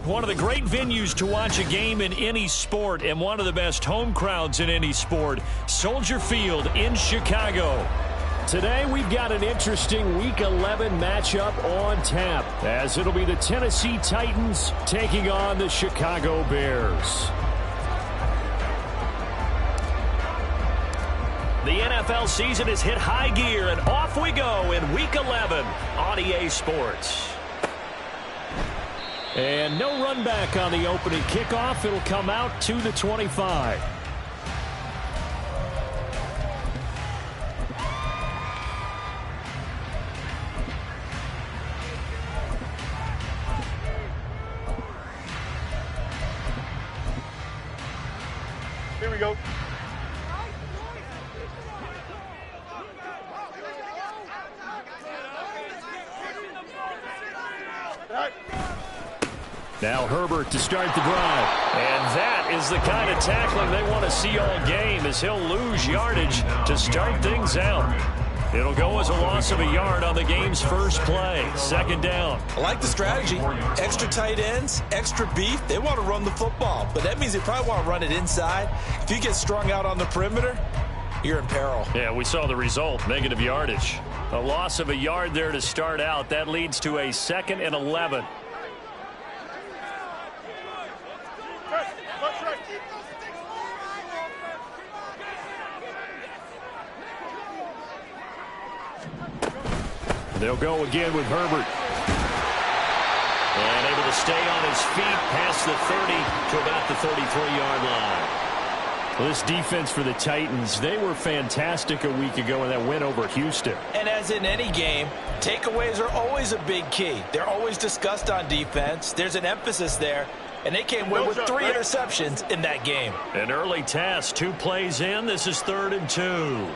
One of the great venues to watch a game in any sport and one of the best home crowds in any sport, Soldier Field in Chicago. Today we've got an interesting Week 11 matchup on tap, as it'll be the Tennessee Titans taking on the Chicago Bears. The NFL season has hit high gear, and off we go in Week 11 on EA Sports. And no run back on the opening kickoff. It'll come out to the 25. Here we go. Now Herbert to start the drive. And that is the kind of tackling they want to see all game, as he'll lose yardage to start things out. It'll go as a loss of a yard on the game's first play. Second down. I like the strategy. Extra tight ends, extra beef. They want to run the football, but that means they probably want to run it inside. If you get strung out on the perimeter, you're in peril. Yeah, we saw the result, negative yardage. A loss of a yard there to start out. That leads to a 2nd and 11. They'll go again with Herbert. And able to stay on his feet past the 30 to about the 33-yard line. Well, this defense for the Titans, they were fantastic a week ago in that win over Houston. And as in any game, takeaways are always a big key. They're always discussed on defense. There's an emphasis there. And they came with 3 interceptions in that game. An early task, 2 plays in. This is 3rd and 2.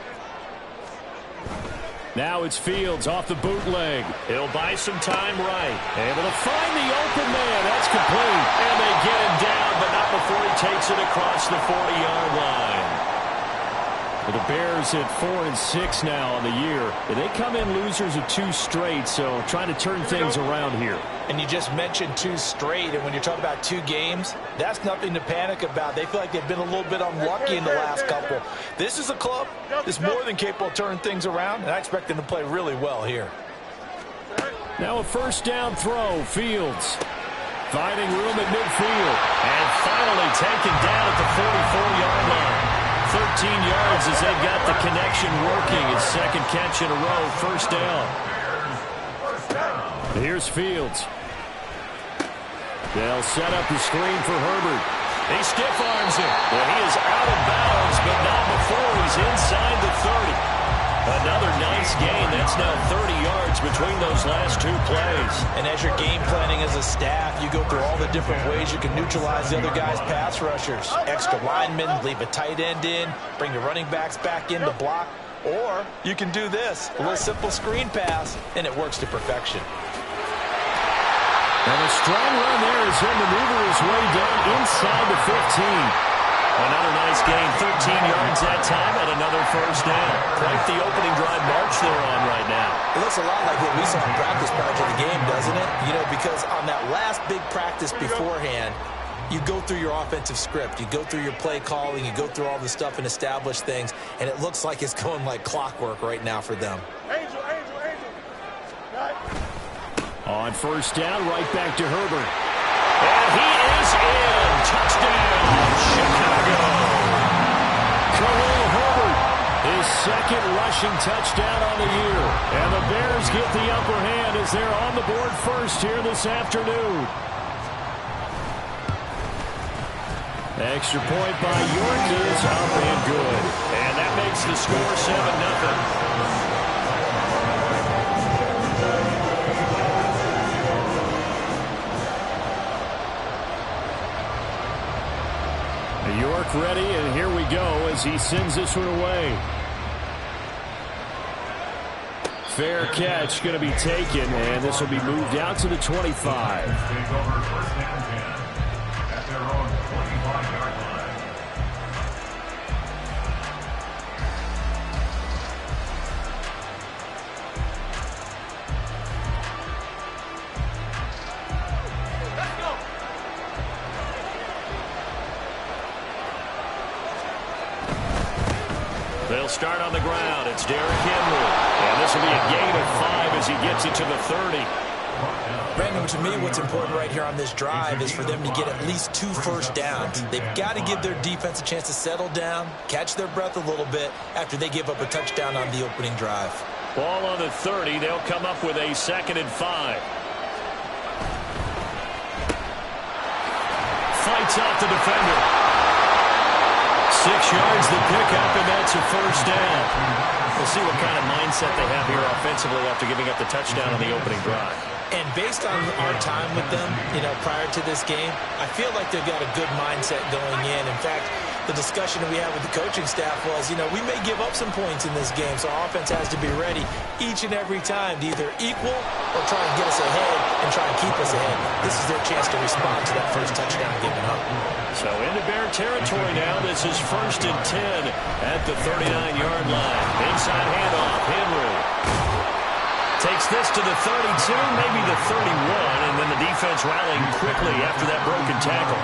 Now it's Fields off the bootleg. He'll buy some time right. Able to find the open man. That's complete. And they get him down, but not before he takes it across the 40-yard line. Well, the Bears at 4-6 now on the year. And they come in losers of 2 straight, so trying to turn things around here. And you just mentioned 2 straight, and when you're talking about 2 games, that's nothing to panic about. They feel like they've been a little bit unlucky in the last couple. This is a club that's more than capable of turning things around, and I expect them to play really well here. Now a first down throw. Fields finding room at midfield. And finally taken down at the 44-yard line. 13 yards as they got the connection working. His 2nd catch in a row, first down. Here's Fields. They'll set up the screen for Herbert. He stiff arms him. Well, he is out of bounds, but not before he's inside the 30. Another nice gain. That's now 30 yards between those last 2 plays. And as you're game planning as a staff, you go through all the different ways you can neutralize the other guy's pass rushers. Extra linemen, leave a tight end in, bring the running backs back in to block. Or you can do this, a little simple screen pass, and it works to perfection. And a strong run there as he'll maneuver his way down inside the 15. Another nice gain, 13 yards that time, and another first down. Quite the opening drive march they're on right now. It looks a lot like what we saw in practice prior to the game, doesn't it? You know, because on that last big practice beforehand, you go through your offensive script, you go through your play calling, you go through all the stuff and establish things, and it looks like it's going like clockwork right now for them. Angel. On first down, right back to Herbert. And he is in. Touchdown, Chicago. Khalil Herbert, his 2nd rushing touchdown on the year. And the Bears get the upper hand as they're on the board first here this afternoon. Extra point by York is up and good. And that makes the score 7-0. York ready, and here we go as he sends this one away. Fair catch going to be taken, and this will be moved out to the 25. They'll start on the ground. It's Derrick Henry. And this will be a gain of 5 as he gets it to the 30. Brandon, to me, what's important right here on this drive is for them to get at least 2 first downs. They've got to give their defense a chance to settle down, catch their breath a little bit after they give up a touchdown on the opening drive. Ball on the 30. They'll come up with a 2nd and 5. Fights off the defender. 6 yards the pickup, and that's a first down. We'll see what kind of mindset they have here offensively after giving up the touchdown on the opening drive. And based on our time with them, prior to this game, I feel like they've got a good mindset going in. In fact, the discussion that we had with the coaching staff was, we may give up some points in this game, so our offense has to be ready each and every time to either equal or try and get us ahead and try and keep us ahead. This is their chance to respond to that first touchdown given up. So into Bear territory now. This is 1st and 10 at the 39-yard line. Inside handoff, Henry. Takes this to the 32, maybe the 31, and then the defense rallying quickly after that broken tackle.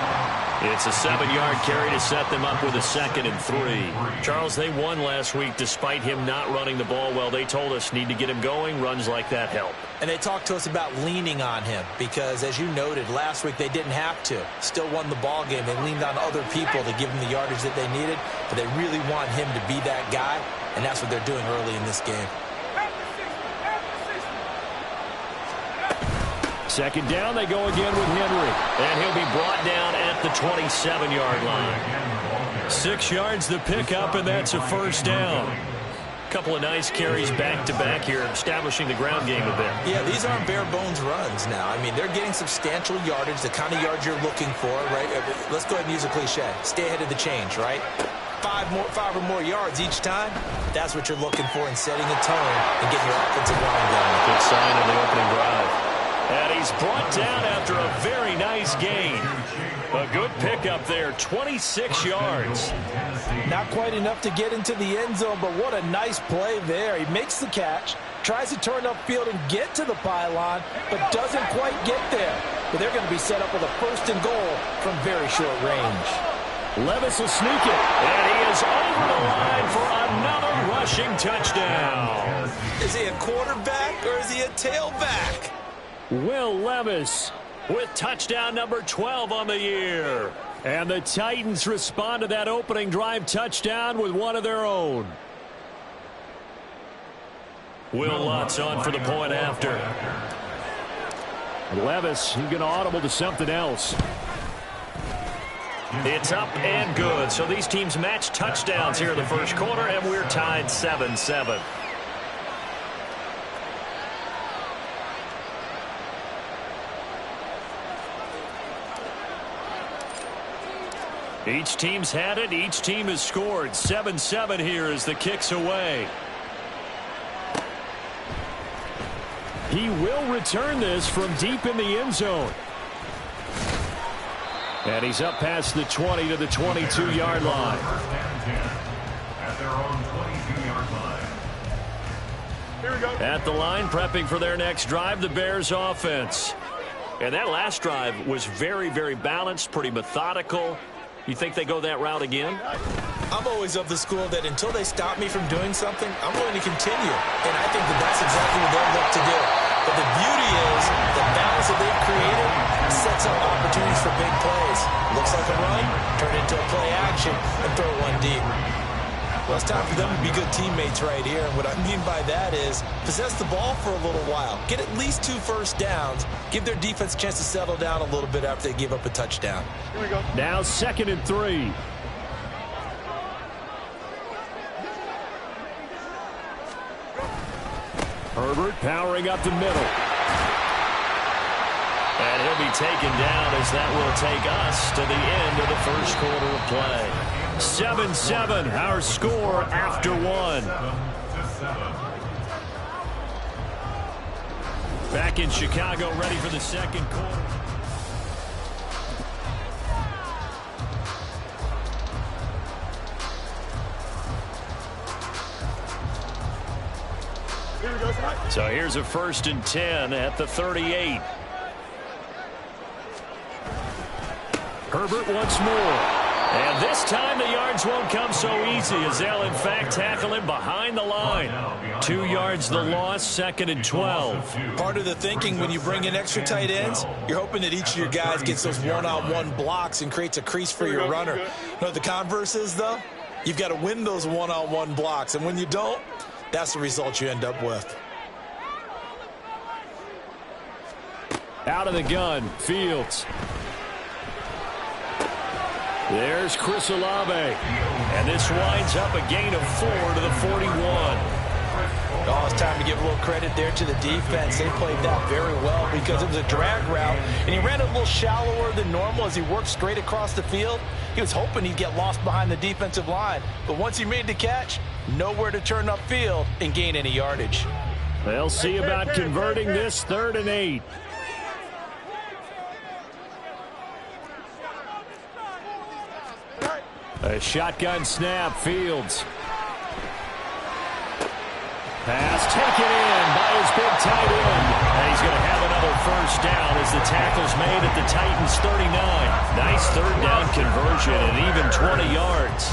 It's a 7-yard carry to set them up with a 2nd and 3. Charles, they won last week despite him not running the ball well. They told us need to get him going. Runs like that help. And they talked to us about leaning on him because, as you noted, last week they didn't have to. Still won the ball game. They leaned on other people to give them the yardage that they needed, but they really want him to be that guy, and that's what they're doing early in this game. 2nd down, they go again with Henry. And he'll be brought down at the 27-yard line. 6 yards the pickup, and that's a first down. Couple of nice carries back-to-back here, establishing the ground game a bit. Yeah, these aren't bare-bones runs now. I mean, they're getting substantial yardage, the kind of yards you're looking for, right? Let's go ahead and use a cliche. Stay ahead of the change, right? 5 or more yards each time. That's what you're looking for in setting a tone and getting your offensive line going. Good sign on the opening drive. And he's brought down after a very nice gain. A good pickup there, 26 yards. Not quite enough to get into the end zone, but what a nice play there. He makes the catch, tries to turn upfield and get to the pylon, but doesn't quite get there. But they're going to be set up with a 1st and goal from very short range. Levis will sneak it, and he is over the line for another rushing touchdown. Is he a quarterback or is he a tailback? Will Levis with touchdown number 12 on the year. And the Titans respond to that opening drive touchdown with one of their own. Will Lutz on for the point after. Levis, he's going to audible to something else. It's up and good. So these teams match touchdowns here in the first quarter, and we're tied 7-7. Each team's had it. Each team has scored. 7-7 here as the kick's away. He will return this from deep in the end zone. And he's up past the 20 to the 22-yard line. At their own 22-yard line. Here we go. At the line, prepping for their next drive, the Bears offense. And that last drive was very, very balanced, pretty methodical. You think they go that route again? I'm always of the school that until they stop me from doing something, I'm going to continue. And I think that that's exactly what they'll look to do. But the beauty is the balance that they've created sets up opportunities for big plays. Looks like a run, turn it into a play action, and throw one deep. Well, it's time for them to be good teammates right here. And what I mean by that is possess the ball for a little while. Get at least 2 first downs. Give their defense a chance to settle down a little bit after they give up a touchdown. Here we go. Now 2nd and 3. Herbert powering up the middle. And he'll be taken down as that will take us to the end of the first quarter of play. 7-7, our score after 1. Back in Chicago, ready for the second quarter. So here's a 1st and 10 at the 38. Herbert once more. And this time the yards won't come so easy as they'll, in fact, tackle him behind the line. 2 yards the loss, 2nd and 12. Part of the thinking when you bring in extra tight ends, you're hoping that each of your guys gets those one-on-one blocks and creates a crease for your runner. You know what the converse is, though? You've got to win those one-on-one blocks, and when you don't, that's the result you end up with. Out of the gun, Fields. There's Chris Olave. And this winds up a gain of 4 to the 41. Oh, it's time to give a little credit there to the defense. They played that very well because it was a drag route, and he ran it a little shallower than normal as he worked straight across the field. He was hoping he'd get lost behind the defensive line, but once he made the catch, nowhere to turn upfield and gain any yardage. They'll see about converting this 3rd and 8. A shotgun snap, Fields. Pass taken in by his big tight end. And he's going to have another first down as the tackle's made at the Titans' 39. Nice 3rd down conversion and even 20 yards.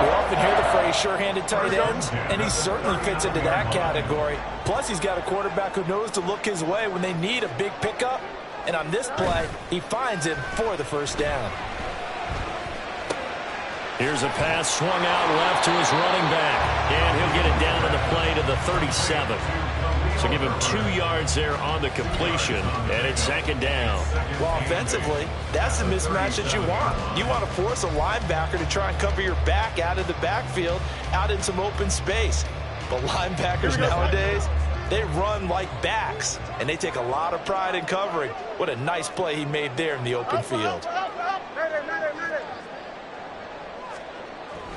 We often hear the phrase sure-handed tight ends, and he certainly fits into that category. Plus, he's got a quarterback who knows to look his way when they need a big pickup. And on this play, he finds him for the first down. Here's a pass swung out left to his running back. And he'll get it down to the play to the 37. So give him 2 yards there on the completion. And it's 2nd down. Well, offensively, that's the mismatch that you want. You want to force a linebacker to try and cover your back out of the backfield, out in some open space. But linebackers nowadays, they run like backs. And they take a lot of pride in covering. What a nice play he made there in the open field.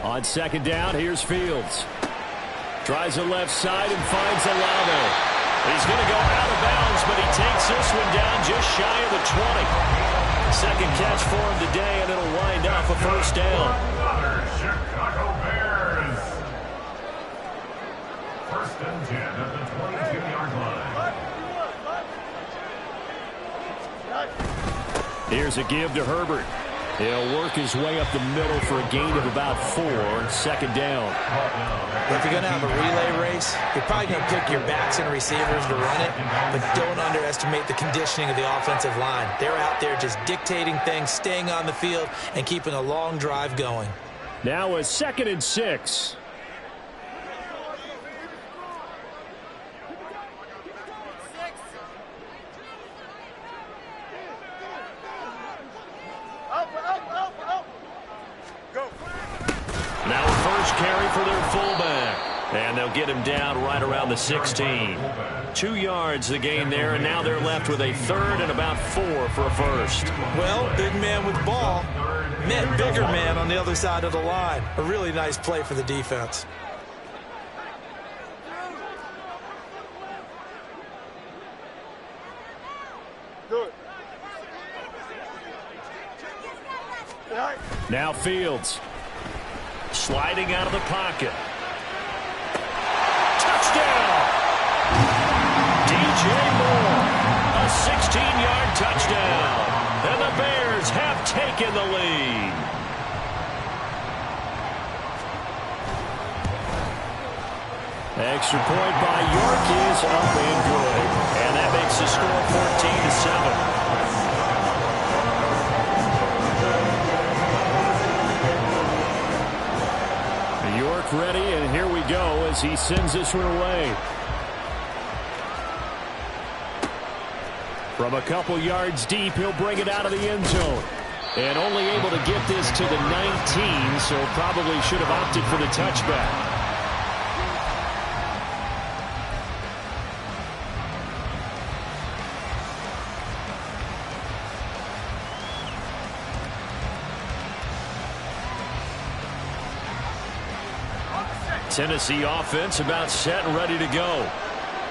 On 2nd down, here's Fields. Tries the left side and finds Olave. He's going to go out of bounds, but he takes this one down just shy of the 20. 2nd catch for him today, and it'll wind up a first down. Chicago Bears. 1st and 10 at the 22-yard line. Here's a give to Herbert. He'll work his way up the middle for a gain of about 4, 2nd down. If you're going to have a relay race, you're probably going to pick your backs and receivers to run it, but don't underestimate the conditioning of the offensive line. They're out there just dictating things, staying on the field, and keeping a long drive going. Now a 2nd and 6. Now a first carry for their fullback. And they'll get him down right around the 16. 2 yards the gain there, and now they're left with a 3rd and about 4 for a first. Well, big man with ball met bigger man on the other side of the line. A really nice play for the defense. Now Fields. Sliding out of the pocket. Touchdown! DJ Moore. A 16-yard touchdown. And the Bears have taken the lead. Extra point by York is up and good. And that makes the score 14-7. York ready, and here we go as he sends this one away. From a couple yards deep, he'll bring it out of the end zone. And only able to get this to the 19, so probably should have opted for the touchback. Tennessee offense about set and ready to go.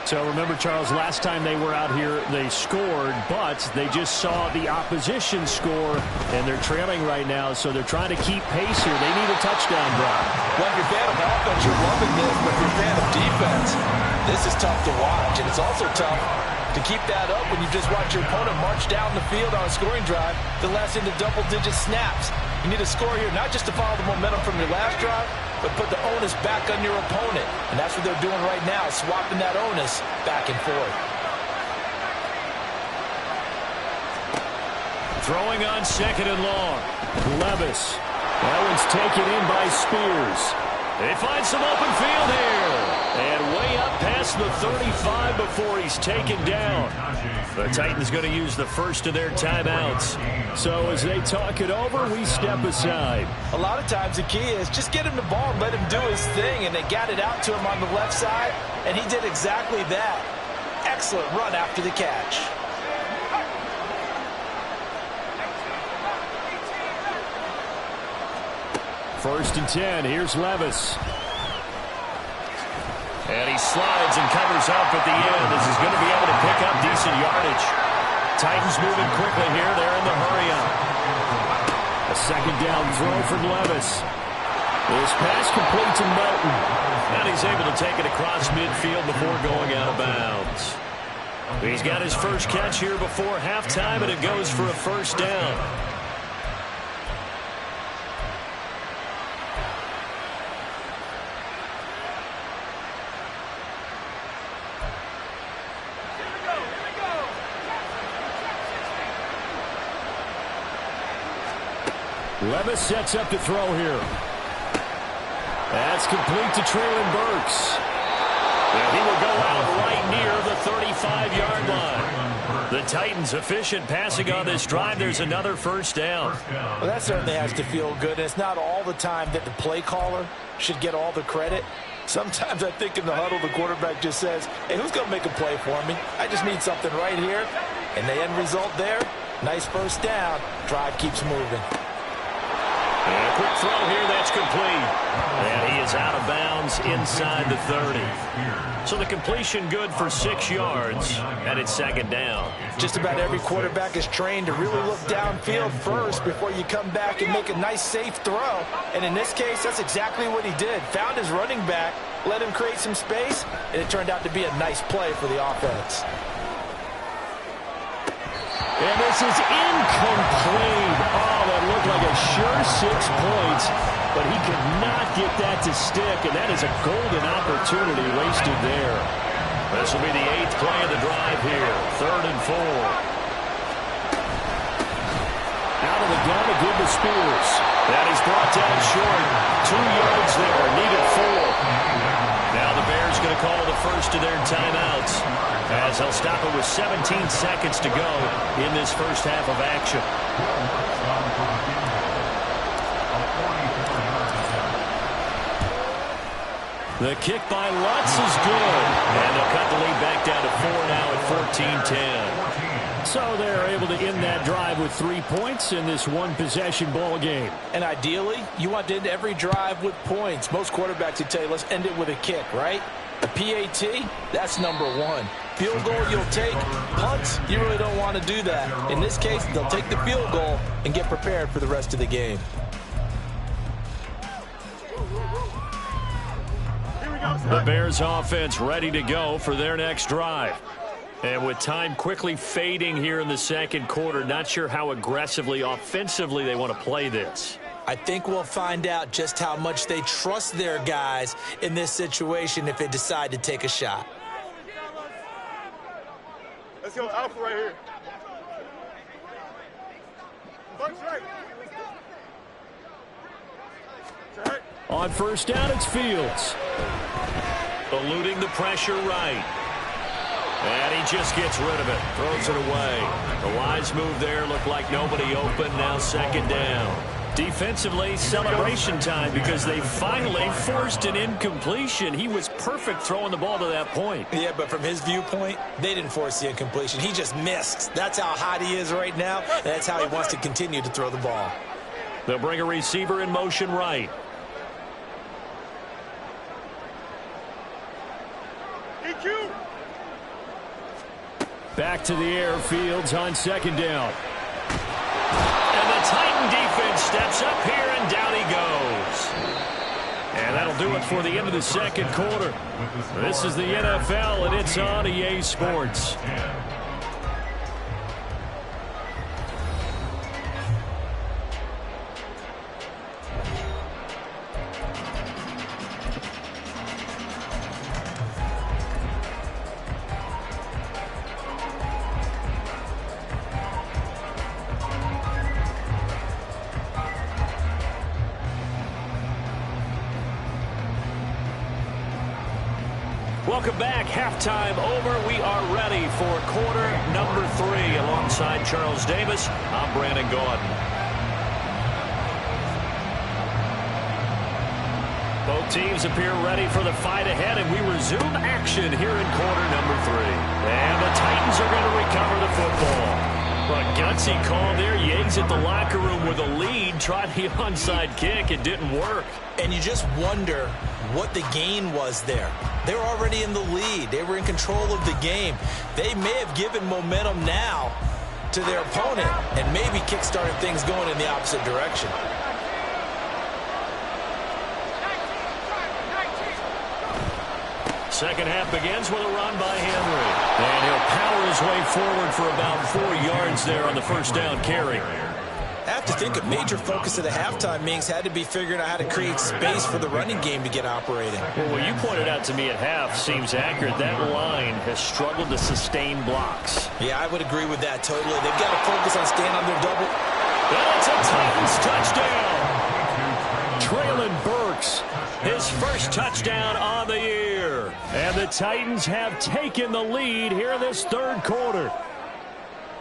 So remember, Charles, last time they were out here, they scored, but they just saw the opposition score, and they're trailing right now, so they're trying to keep pace here. They need a touchdown drive. Well, if you're a fan of offense, you're loving this, but if you're a fan of defense, this is tough to watch, and it's also tough To keep that up when you just watch your opponent march down the field on a scoring drive that lasts into double-digit snaps. You need a score here not just to follow the momentum from your last drive, but put the onus back on your opponent. And that's what they're doing right now, swapping that onus back and forth. Throwing on 2nd and long. Levis. That one's taken in by Spears. They find some open field here. And way up past the 35 before he's taken down. The Titans going to use the first of their timeouts. So as they talk it over, we step aside. A lot of times the key is just get him the ball and let him do his thing. And they got it out to him on the left side. And he did exactly that. Excellent run after the catch. First and 10. Here's Levis. And he slides and covers up at the end as he's going to be able to pick up decent yardage. Titans moving quickly here. They're in the hurry-up. A 2nd down throw from Levis. This pass complete to Melton. And he's able to take it across midfield before going out of bounds. He's got his first catch here before halftime, and it goes for a first down. Levis sets up to throw here. That's complete to Treylon Burks. And he will go out right near the 35-yard line. The Titans efficient passing on this drive. There's another first down. Well, that certainly has to feel good. It's not all the time that the play caller should get all the credit. Sometimes I think in the huddle, the quarterback just says, hey, who's going to make a play for me? I just need something right here. And the end result there, nice first down. Drive keeps moving. And a quick throw here, that's complete. And he is out of bounds inside the 30. So the completion good for 6 yards, and it's 2nd down. Just about every quarterback is trained to really look downfield first before you come back and make a nice, safe throw. And in this case, that's exactly what he did. Found his running back, let him create some space, and it turned out to be a nice play for the offense. And this is incomplete. Oh, that looked like a sure 6 points, but he could not get that to stick, and that is a golden opportunity wasted there. This will be the 8th play of the drive here. 3rd and 4. Out of the gun to give to Spears. That is brought down short. 2 yards there, needed 4. Now the Bears going to call the first of their timeouts, as they'll stop it with 17 seconds to go in this first half of action. The kick by Lutz is good, and they'll cut the lead back down to 4 now at 14-10. So they're able to end that drive with 3 points in this one-possession ball game. And ideally, you want to end every drive with points. Most quarterbacks would tell you, let's end it with a kick, right? A PAT, that's number 1. Field goal you'll take. Punts, you really don't want to do that. In this case, they'll take the field goal and get prepared for the rest of the game. The Bears offense ready to go for their next drive. And with time quickly fading here in the second quarter, not sure how aggressively, offensively they want to play this. I think we'll find out just how much they trust their guys in this situation if they decide to take a shot. Let's go alpha right here. On first down, it's Fields. Eluding the pressure right. And he just gets rid of it. Throws it away. The wise move there looked like nobody open. Now 2nd down. Defensively, celebration time because they finally forced an incompletion. He was perfect throwing the ball to that point. Yeah, but from his viewpoint, they didn't force the incompletion. He just missed. That's how hot he is right now. And that's how he wants to continue to throw the ball. They'll bring a receiver in motion right. EQ. Back to the air, Fields on 2nd down. And the Titan defense steps up here, and down he goes. And that'll That'll do it for the end of the second quarter. This is the NFL, and it's on EA Sports. Welcome back. Halftime over. We are ready for quarter number 3. Alongside Charles Davis, I'm Brandon Gaudin. Both teams appear ready for the fight ahead, and we resume action here in quarter number 3. And the Titans are going to recover the football. A gutsy call there. Yates at the locker room with a lead. Tried the onside kick. It didn't work. And you just wonder what the gain was there. They were already in the lead. They were in control of the game. They may have given momentum now to their opponent and maybe kick-started things going in the opposite direction. Second half begins with a run by Henry. And he'll power his way forward for about 4 yards there on the first down carry. I have to think a major focus of the halftime meetings had to be figuring out how to create space for the running game to get operating. Well, what you pointed out to me at half seems accurate. That line has struggled to sustain blocks. Yeah, I would agree with that totally. They've got to focus on staying on their double. And it's a Titans touchdown. Traylon Burks, his first touchdown on the year. And the Titans have taken the lead here in this third quarter.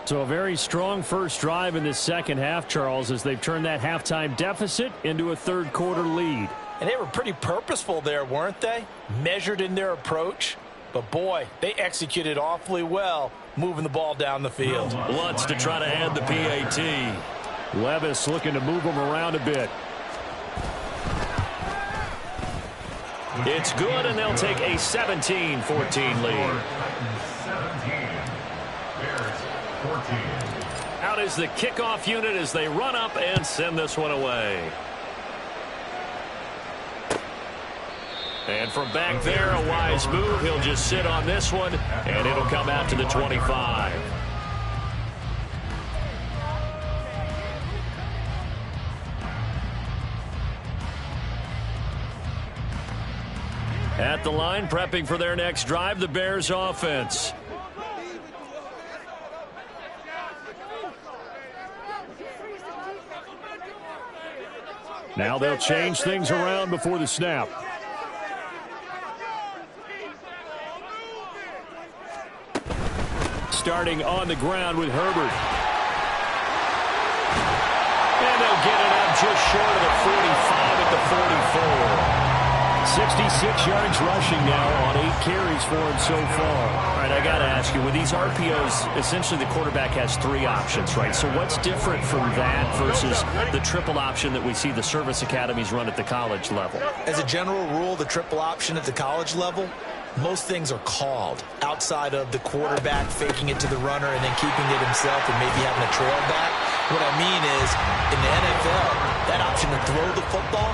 So a very strong first drive in this second half, Charles, as they've turned that halftime deficit into a third quarter lead. And they were pretty purposeful there, weren't they? Measured in their approach. But, boy, they executed awfully well moving the ball down the field. Lutz to try to add the PAT. Levis looking to move them around a bit. It's good, and they'll take a 17-14 lead. Out is the kickoff unit as they run up and send this one away. And from back there, a wise move. He'll just sit on this one, and it'll come out to the 25. At the line, prepping for their next drive, the Bears offense. Now they'll change things around before the snap. Starting on the ground with Herbert. And they'll get it up just short of the 45 at the 44. 66 yards rushing now on 8 carries for him so far. All right, I got to ask you, with these RPOs, essentially the quarterback has 3 options, right? So what's different from that versus the triple option that we see the service academies run at the college level? As a general rule, the triple option at the college level, most things are called outside of the quarterback faking it to the runner and then keeping it himself and maybe having a trail back. What I mean is, in the NFL, that option to throw the football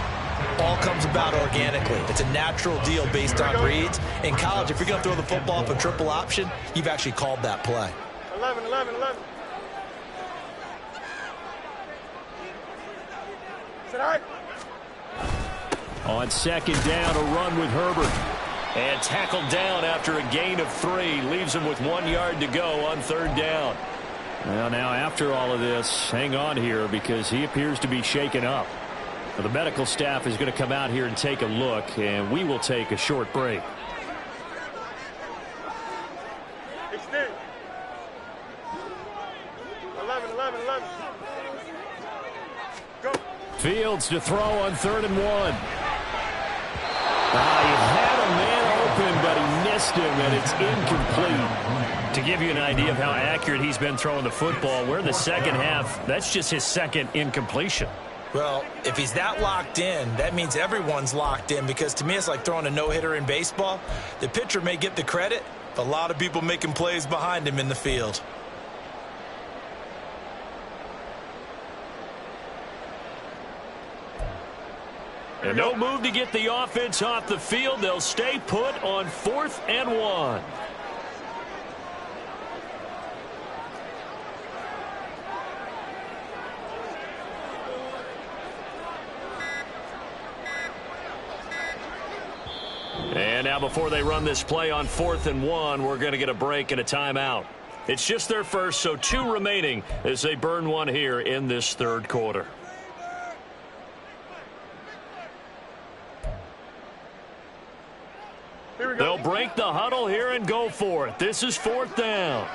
all comes about organically. It's a natural deal based on reads. In college, if you're going to throw the football up a triple option, you've actually called that play. 11. Is that all right? On second down, a run with Herbert. And tackled down after a gain of 3. Leaves him with 1 yard to go on third down. Well, now after all of this, hang on here because he appears to be shaken up. The medical staff is going to come out here and take a look, and we will take a short break. Extend. 11. Go. Fields to throw on 3rd and 1. He had a man open, but he missed him, and it's incomplete. To give you an idea of how accurate he's been throwing the football, we're in the second half. That's just his second incompletion. Well, if he's that locked in, that means everyone's locked in because to me it's like throwing a no-hitter in baseball. The pitcher may get the credit, but a lot of people making plays behind him in the field. And no move to get the offense off the field. They'll stay put on 4th and 1. And now before they run this play on 4th and 1, we're going to get a break and a timeout. It's just their first, so 2 remaining as they burn one here in this 3rd quarter. They'll break the huddle here and go for it. This is 4th down.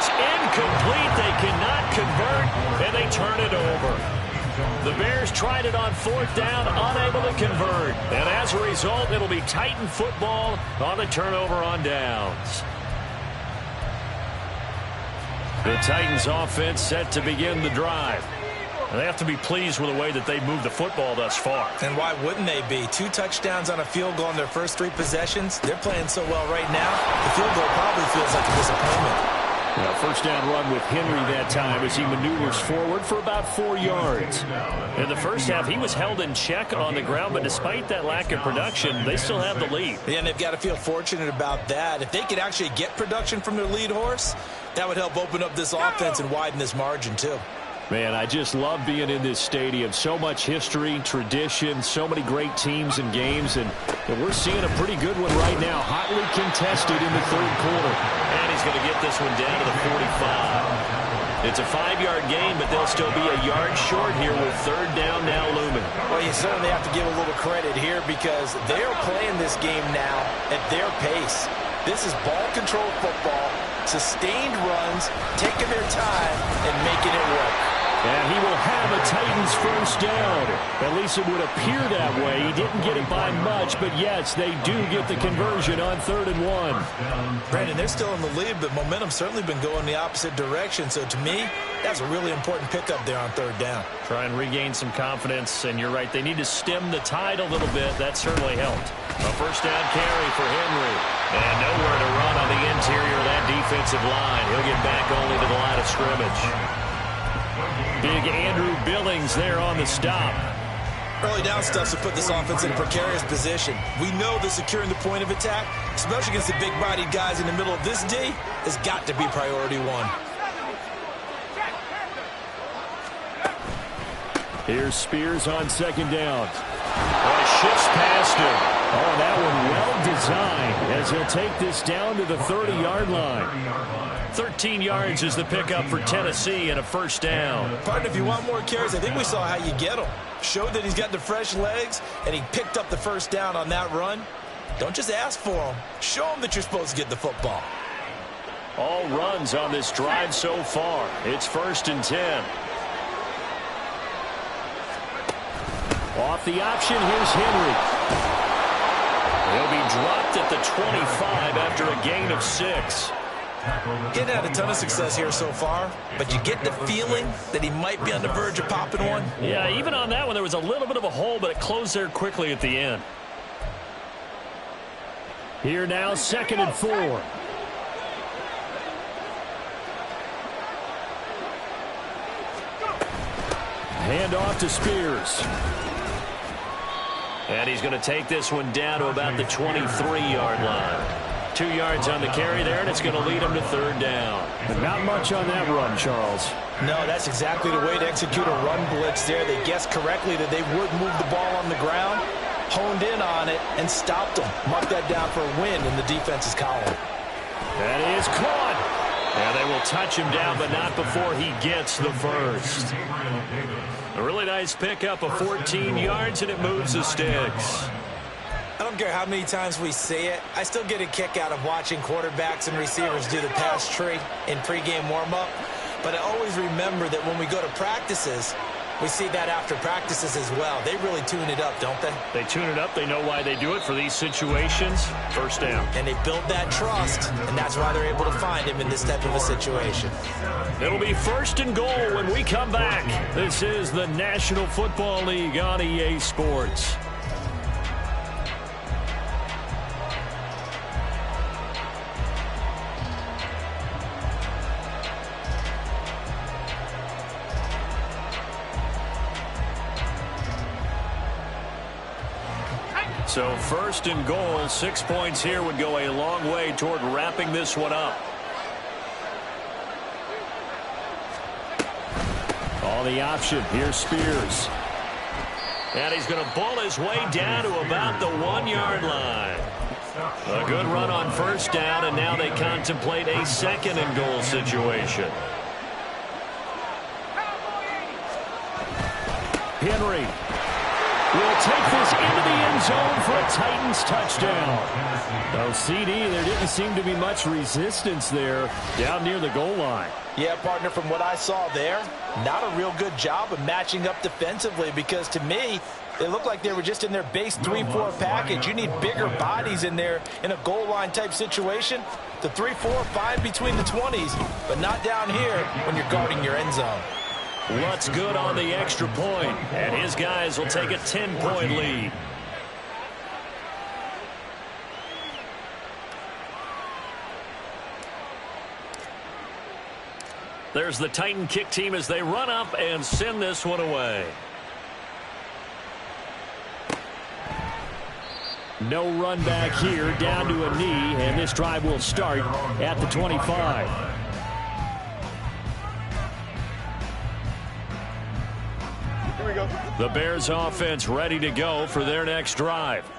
Incomplete. They cannot convert, and they turn it over. The Bears tried it on 4th down, unable to convert. And as a result, it'll be Titan football on the turnover on downs. The Titans offense set to begin the drive. And they have to be pleased with the way that they've moved the football thus far. And why wouldn't they be? 2 touchdowns on a field goal in their first 3 possessions. They're playing so well right now, the field goal probably feels like a disappointment. Now, first down run with Henry that time as he maneuvers forward for about 4 yards. In the first half, he was held in check on the ground, but despite that lack of production, they still have the lead. Yeah, and they've got to feel fortunate about that. If they could actually get production from their lead horse, that would help open up this offense and widen this margin, too. Man, I just love being in this stadium. So much history, tradition, so many great teams and games, and we're seeing a pretty good one right now. Hotly contested in the 3rd quarter. And he's going to get this one down to the 45. It's a 5-yard gain, but they'll still be a yard short here with 3rd down now looming. Well, you certainly have to give a little credit here because they're playing this game now at their pace. This is ball control football, sustained runs, taking their time, and making it work. And he will have a Titans first down. At least it would appear that way. He didn't get it by much, but yes, they do get the conversion on 3rd and 1. Brandon, they're still in the lead, but momentum's certainly been going the opposite direction. So to me, that's a really important pickup there on 3rd down. Try and regain some confidence, and you're right. They need to stem the tide a little bit. That certainly helped. A first down carry for Henry. And nowhere to run on the interior of that defensive line. He'll get back only to the line of scrimmage. Big Andrew Billings there on the stop. Early down stuff to put this offense in a precarious position. We know that securing the point of attack, especially against the big-bodied guys in the middle of this D, has got to be priority 1. Here's Spears on 2nd down. Shifts past him. Oh, that one well designed as he'll take this down to the 30-yard line. 13 yards is the pickup for Tennessee and a first down. Partner, if you want more carries, I think we saw how you get him. Showed that he's got the fresh legs, and he picked up the first down on that run. Don't just ask for him. Show him that you're supposed to get the football. All runs on this drive so far. It's 1st and 10. Off the option, here's Henry. He'll be dropped at the 25 after a gain of 6. Getting had a ton of success here so far, but you get the feeling that he might be on the verge of popping one. Yeah, even on that one, there was a little bit of a hole, but it closed there quickly at the end. Here now, 2nd and 4. Hand off to Spears. And he's going to take this one down to about the 23-yard line. 2 yards on the carry there, and it's going to lead him to 3rd down. But not much on that run, Charles. No, that's exactly the way to execute a run blitz there. They guessed correctly that they would move the ball on the ground, honed in on it, and stopped him. Marked that down for a win in the defense's column. That is caught. And they will touch him down, but not before he gets the first. A really nice pickup of 14 yards, and it moves the sticks. I don't care how many times we say it, I still get a kick out of watching quarterbacks and receivers do the pass tree in pregame warm-up. But I always remember that when we go to practices, we see that after practices as well. They really tune it up, don't they? They tune it up. They know why they do it for these situations. First down. And they build that trust, and that's why they're able to find him in this type of a situation. It'll be 1st and goal when we come back. This is the National Football League on EA Sports. So first and goal, 6 points here would go a long way toward wrapping this one up. On the option, here's Spears. And he's going to bull his way down to about the 1-yard line. A good run on first down, and now they contemplate a second and goal situation. Henry will take this into the end zone for a Titans touchdown. Oh, CD, there didn't seem to be much resistance there down near the goal line. Yeah, partner, from what I saw there, not a real good job of matching up defensively, because to me, it looked like they were just in their base 3-4 package. You need bigger bodies in there in a goal line type situation. The 3-4, fine between the 20s, but not down here when you're guarding your end zone. Lutz good on the extra point, and his guys will take a 10-point lead. There's the Titan kick team as they run up and send this one away. No run back here, down to a knee, and this drive will start at the 25. The Bears offense ready to go for their next drive.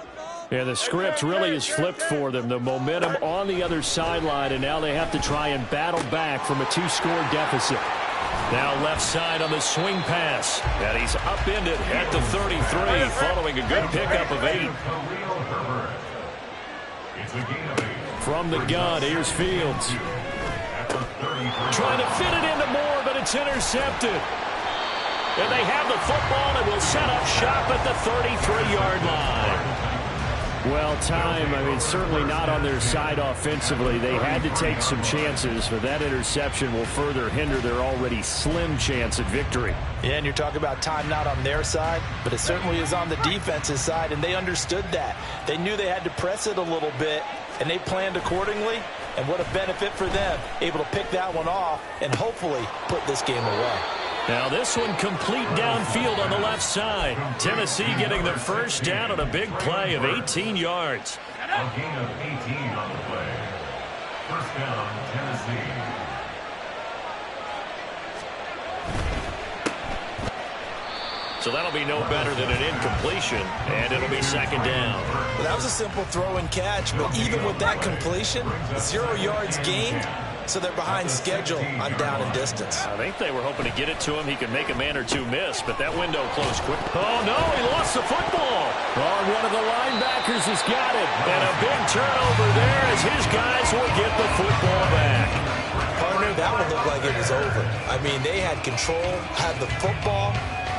And the script really is flipped for them. The momentum on the other sideline, and now they have to try and battle back from a 2-score deficit. Now left side on the swing pass. And he's upended at the 33 following a good pickup of 8. From the gun, here's Fields. Trying to fit it into Moore, but it's intercepted. And they have the football and will set up shop at the 33-yard line. Well, time, certainly not on their side offensively. They had to take some chances, but that interception will further hinder their already slim chance at victory. Yeah, and you're talking about time not on their side, but it certainly is on the defense's side, and they understood that. They knew they had to press it a little bit, and they planned accordingly, and what a benefit for them, able to pick that one off and hopefully put this game away. Now this one complete downfield on the left side. Tennessee getting the first down on a big play of 18 yards. A gain of 18 on the play. First down, Tennessee. So that'll be no better than an incompletion, and it'll be second down. Well, that was a simple throw and catch, but even with that completion, 0 yards gained. So they're behind schedule on down and distance. I think they were hoping to get it to him. He could make a man or two miss, but that window closed quick. Oh, no, he lost the football. Oh, one of the linebackers has got it. And a big turnover there as his guys will get the football back. Partner, that would look like it was over. They had control, had the football,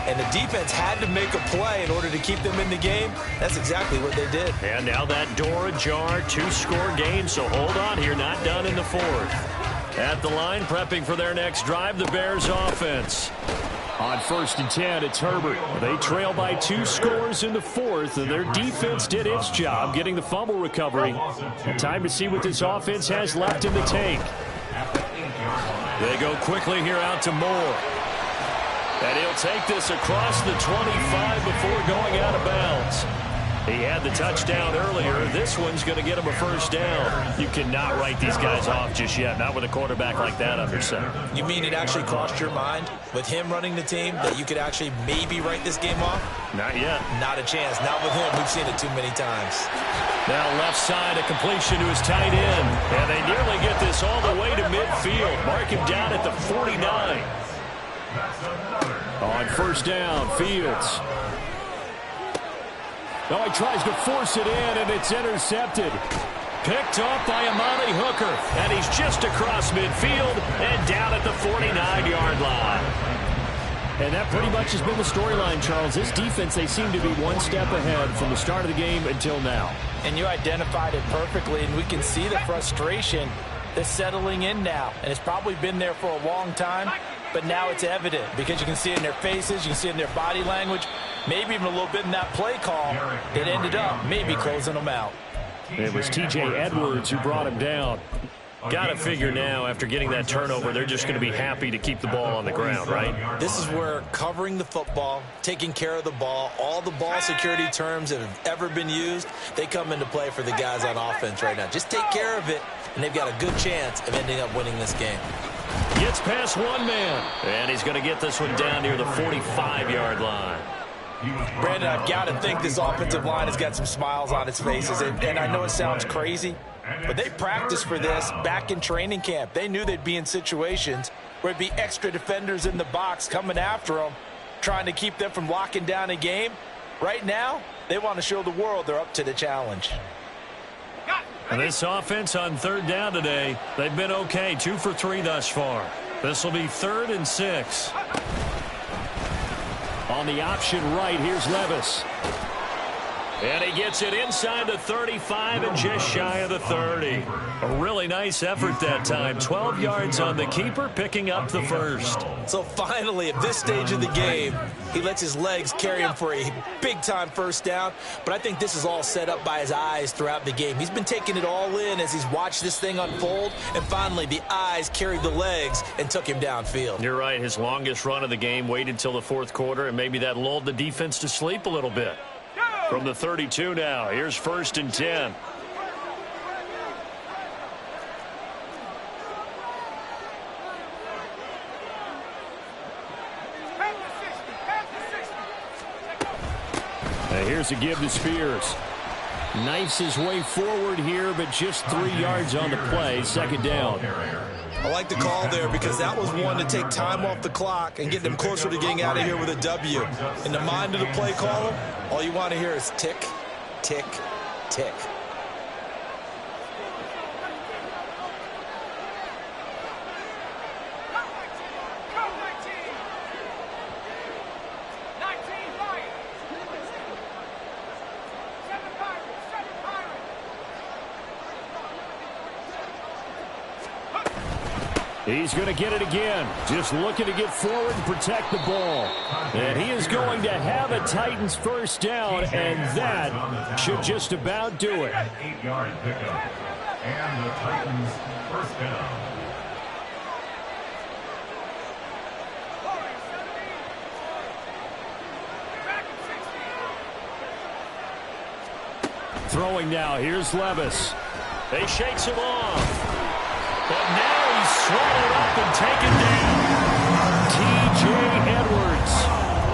and the defense had to make a play in order to keep them in the game. That's exactly what they did. And now that door ajar, 2-score game, so hold on here, not done in the fourth. At the line, prepping for their next drive, the Bears offense. On 1st and 10, it's Herbert. They trail by 2 scores in the fourth, and their defense did its job getting the fumble recovery. Time to see what this offense has left in the tank. They go quickly here out to Moore. And he'll take this across the 25 before going out of bounds. He had the touchdown earlier. This one's going to get him a first down. You cannot write these guys off just yet, not with a quarterback like that under center. You mean it actually crossed your mind with him running the team that you could actually maybe write this game off? Not yet. Not a chance. Not with him. We've seen it too many times. Now left side, a completion to his tight end. And they nearly get this all the way to midfield. Mark him down at the 49. On first down, Fields. Now he tries to force it in, and it's intercepted. Picked off by Amani Hooker, and he's just across midfield and down at the 49-yard line. And that pretty much has been the storyline, Charles. This defense, they seem to be one step ahead from the start of the game until now. And you identified it perfectly, and we can see the frustration that's settling in now. And it's probably been there for a long time, but now it's evident because you can see it in their faces, you can see it in their body language, maybe even a little bit in that play call. It ended up maybe closing them out. It was T.J. Edwards who brought him down. Got to figure now, after getting that turnover, they're just going to be happy to keep the ball on the ground, right? This is where covering the football, taking care of the ball, all the ball security terms that have ever been used, they come into play for the guys on offense right now. Just take care of it, and they've got a good chance of ending up winning this game. Gets past one man, and he's going to get this one down near the 45-yard line. Brandon, I've got to think this offensive line has got some smiles on its faces, and I know it sounds crazy, but they practiced for this back in training camp. They knew they'd be in situations where it'd be extra defenders in the box coming after them, trying to keep them from locking down a game. Right now, they want to show the world they're up to the challenge. And this offense on third down today, they've been okay, 2 for 3 thus far. This will be 3rd and 6. On the option right, here's Levis. And he gets it inside the 35 and just shy of the 30. A really nice effort that time. 12 yards on the keeper, picking up the first. So finally, at this stage of the game, he lets his legs carry him for a big-time first down. But I think this is all set up by his eyes throughout the game. He's been taking it all in as he's watched this thing unfold. And finally, the eyes carried the legs and took him downfield. You're right. His longest run of the game waited till the 4th quarter, and maybe that lulled the defense to sleep a little bit. From the 32 now, here's 1st and 10. And here's a give to Spears. Knifes his way forward here, but just 3 yards on the play. 2nd down. I like the call there because that was one to take time off the clock and get them closer to getting out of here with a W. In the mind of the play caller, all you want to hear is tick, tick, tick. He's going to get it again. Just looking to get forward and protect the ball. And he is going to have a Titans first down, and that should just about do it. 8-yard pickup. And the Titans first down. Throwing now. Here's Levis. They shakes him off. But now he's swallowed up and taken down. T.J. Edwards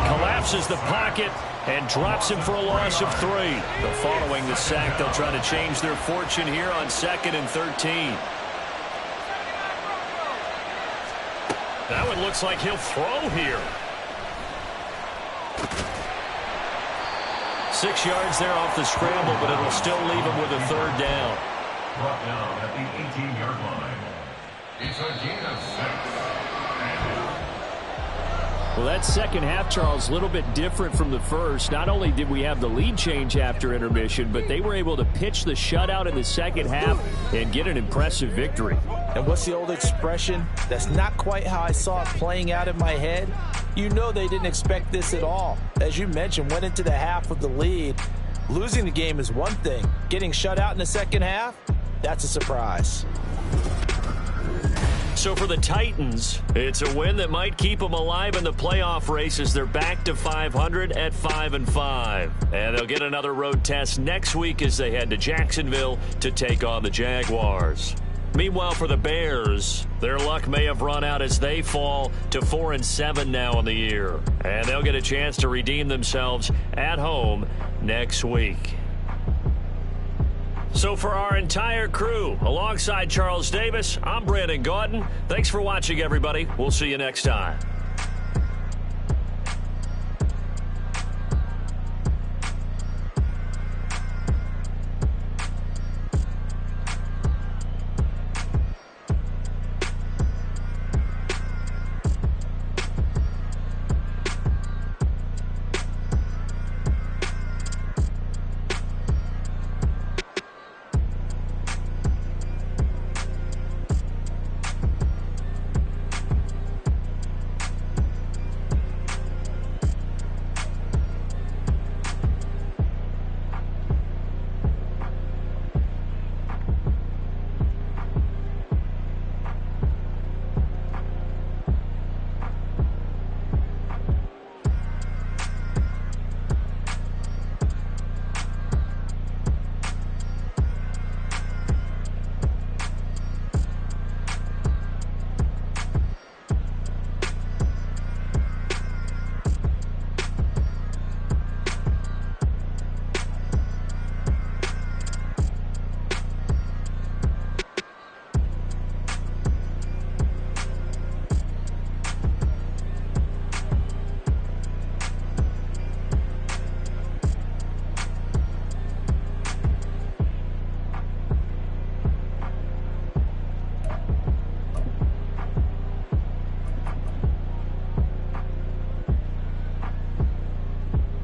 collapses the pocket and drops him for a loss of 3. But following the sack, they'll try to change their fortune here on 2nd and 13. That one looks like he'll throw here. 6 yards there off the scramble, but it'll still leave him with a 3rd down. Brought down at the 18-yard line. It's a gain of 6. Well, that second half, Charles, a little bit different from the first. Not only did we have the lead change after intermission, but they were able to pitch the shutout in the second half and get an impressive victory. And what's the old expression? That's not quite how I saw it playing out in my head. You know they didn't expect this at all. As you mentioned, went into the half with the lead. Losing the game is one thing. Getting shut out in the second half, that's a surprise. So for the Titans, it's a win that might keep them alive in the playoff race as they're back to 500 at 5-5. And they'll get another road test next week as they head to Jacksonville to take on the Jaguars. Meanwhile, for the Bears, their luck may have run out as they fall to 4-7 now in the year. And they'll get a chance to redeem themselves at home next week. So for our entire crew, alongside Charles Davis, I'm Brandon Gaudin. Thanks for watching, everybody. We'll see you next time.